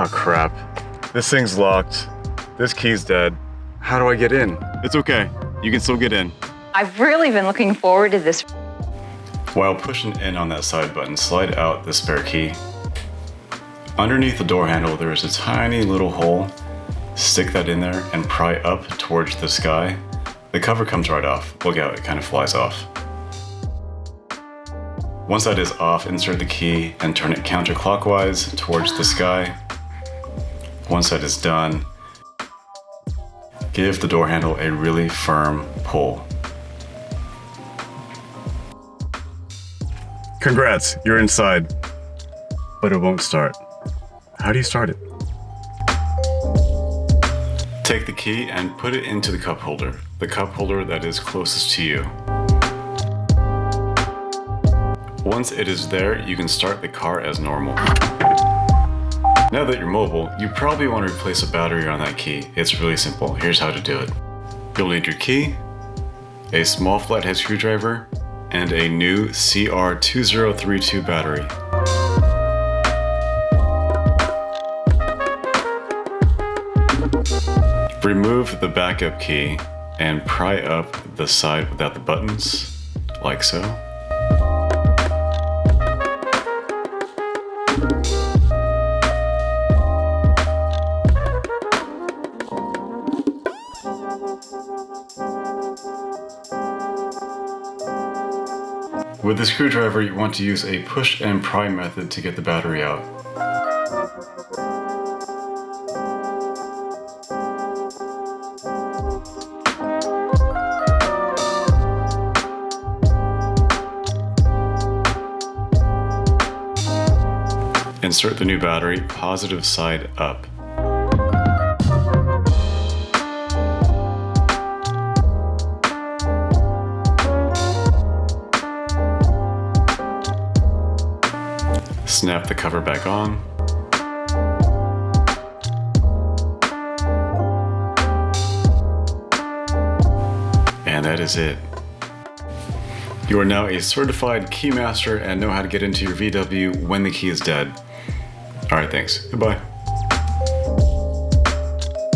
Oh crap. This thing's locked. This key's dead. How do I get in? It's okay. You can still get in. I've really been looking forward to this. While pushing in on that side button, slide out the spare key. Underneath the door handle, there is a tiny little hole. Stick that in there and pry up towards the sky. The cover comes right off. Look out, it kind of flies off. Once that is off, insert the key and turn it counterclockwise towards the sky. Once that is done, give the door handle a really firm pull. Congrats, you're inside. But it won't start. How do you start it? Take the key and put it into the cup holder that is closest to you. Once it is there, you can start the car as normal. Now that you're mobile, you probably want to replace a battery on that key. It's really simple. Here's how to do it. You'll need your key, a small flathead screwdriver, and a new CR2032 battery. Remove the backup key and pry up the side without the buttons, like so. With the screwdriver, you want to use a push and pry method to get the battery out. Insert the new battery, positive side up. Snap the cover back on. And that is it. You are now a certified key master and know how to get into your VW when the key is dead. Alright, thanks. Goodbye.